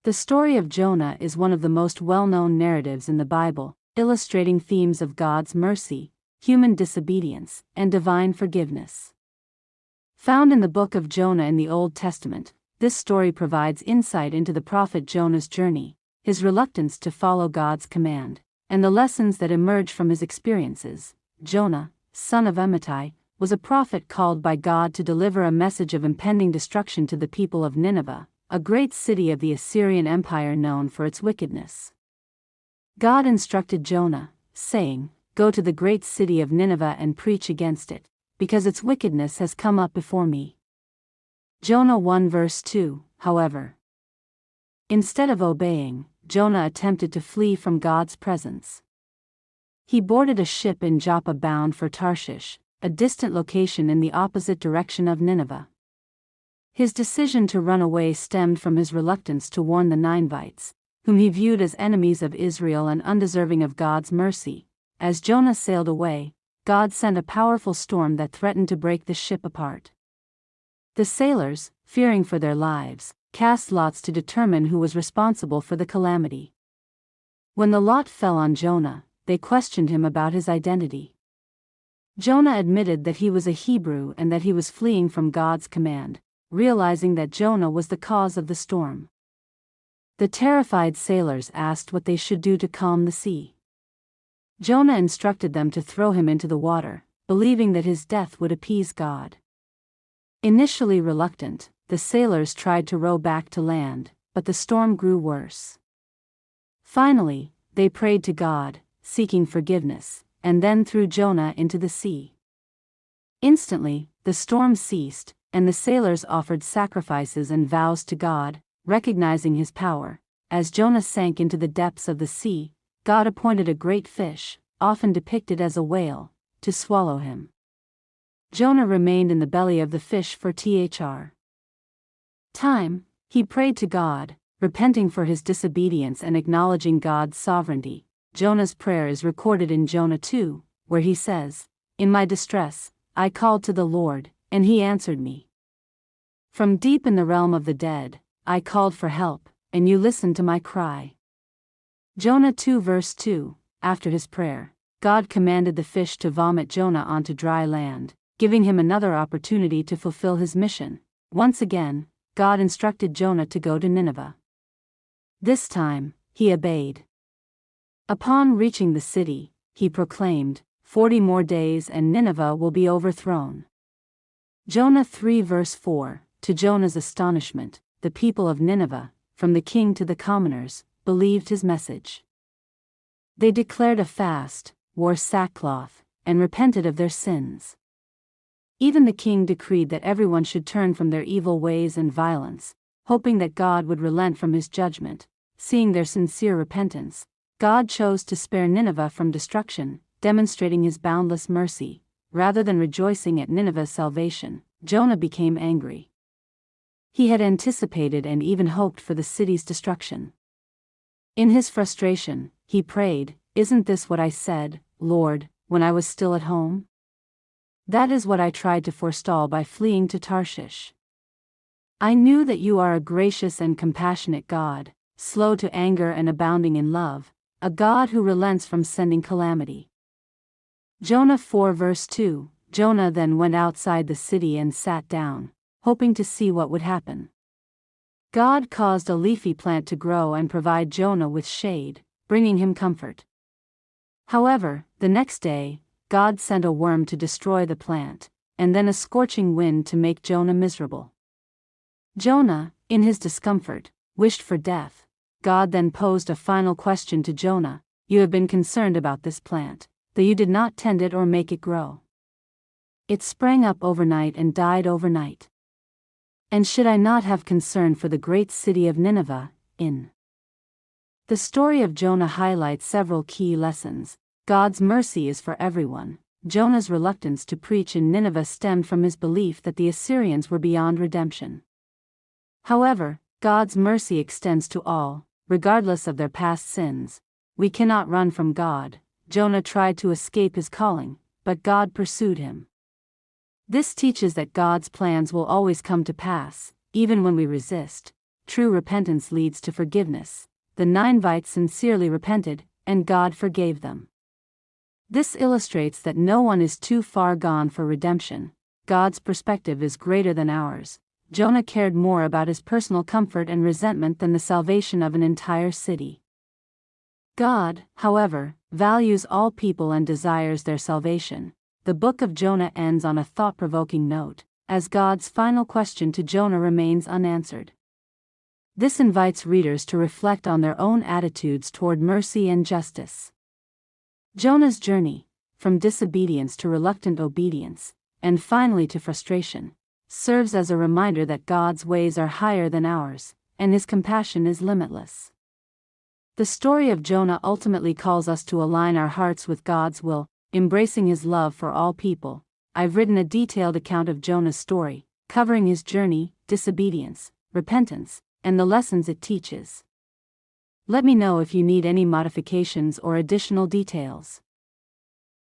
The story of Jonah is one of the most well-known narratives in the Bible, illustrating themes of God's mercy, human disobedience, and divine forgiveness. Found in the book of Jonah in the Old Testament, this story provides insight into the prophet Jonah's journey, his reluctance to follow God's command, and the lessons that emerge from his experiences. Jonah, son of Amittai, was a prophet called by God to deliver a message of impending destruction to the people of Nineveh, a great city of the Assyrian Empire known for its wickedness. God instructed Jonah, saying, "Go to the great city of Nineveh and preach against it, because its wickedness has come up before me." Jonah 1 verse 2, however. Instead of obeying, Jonah attempted to flee from God's presence. He boarded a ship in Joppa bound for Tarshish, a distant location in the opposite direction of Nineveh. His decision to run away stemmed from his reluctance to warn the Ninevites, whom he viewed as enemies of Israel and undeserving of God's mercy. As Jonah sailed away, God sent a powerful storm that threatened to break the ship apart. The sailors, fearing for their lives, cast lots to determine who was responsible for the calamity. When the lot fell on Jonah, they questioned him about his identity. Jonah admitted that he was a Hebrew and that he was fleeing from God's command, realizing that Jonah was the cause of the storm. The terrified sailors asked what they should do to calm the sea. Jonah instructed them to throw him into the water, believing that his death would appease God. Initially reluctant, the sailors tried to row back to land, but the storm grew worse. Finally, they prayed to God, seeking forgiveness, and then threw Jonah into the sea. Instantly, the storm ceased, and the sailors offered sacrifices and vows to God, recognizing his power. As Jonah sank into the depths of the sea, God appointed a great fish, often depicted as a whale, to swallow him. Jonah remained in the belly of the fish for time. He prayed to God, repenting for his disobedience and acknowledging God's sovereignty. Jonah's prayer is recorded in Jonah 2, where he says, "In my distress, I called to the Lord, and he answered me. From deep in the realm of the dead, I called for help, and you listened to my cry." Jonah 2 verse 2, after his prayer, God commanded the fish to vomit Jonah onto dry land, giving him another opportunity to fulfill his mission. Once again, God instructed Jonah to go to Nineveh. This time, he obeyed. Upon reaching the city, he proclaimed, 40 more days and Nineveh will be overthrown." Jonah 3 verse 4, to Jonah's astonishment, the people of Nineveh, from the king to the commoners, believed his message. They declared a fast, wore sackcloth, and repented of their sins. Even the king decreed that everyone should turn from their evil ways and violence, hoping that God would relent from his judgment. Seeing their sincere repentance, God chose to spare Nineveh from destruction, demonstrating his boundless mercy. Rather than rejoicing at Nineveh's salvation, Jonah became angry. He had anticipated and even hoped for the city's destruction. In his frustration, he prayed, "Isn't this what I said, Lord, when I was still at home? That is what I tried to forestall by fleeing to Tarshish. I knew that you are a gracious and compassionate God, slow to anger and abounding in love, a God who relents from sending calamity." Jonah 4 verse 2, Jonah then went outside the city and sat down, hoping to see what would happen. God caused a leafy plant to grow and provide Jonah with shade, bringing him comfort. However, the next day, God sent a worm to destroy the plant, and then a scorching wind to make Jonah miserable. Jonah, in his discomfort, wished for death. God then posed a final question to Jonah: "You have been concerned about this plant, though you did not tend it or make it grow. It sprang up overnight and died overnight. And should I not have concern for the great city of Nineveh?" The story of Jonah highlights several key lessons. God's mercy is for everyone. Jonah's reluctance to preach in Nineveh stemmed from his belief that the Assyrians were beyond redemption. However, God's mercy extends to all, regardless of their past sins. We cannot run from God. Jonah tried to escape his calling, but God pursued him. This teaches that God's plans will always come to pass, even when we resist. true repentance leads to forgiveness. The Ninevites sincerely repented, and God forgave them. This illustrates that no one is too far gone for redemption. God's perspective is greater than ours. Jonah cared more about his personal comfort and resentment than the salvation of an entire city. God, however, values all people and desires their salvation. The book of Jonah ends on a thought-provoking note, as God's final question to Jonah remains unanswered. This invites readers to reflect on their own attitudes toward mercy and justice. Jonah's journey, from disobedience to reluctant obedience, and finally to frustration, serves as a reminder that God's ways are higher than ours, and His compassion is limitless. The story of Jonah ultimately calls us to align our hearts with God's will, embracing His love for all people. I've written a detailed account of Jonah's story, covering his journey, disobedience, repentance, and the lessons it teaches. Let me know if you need any modifications or additional details.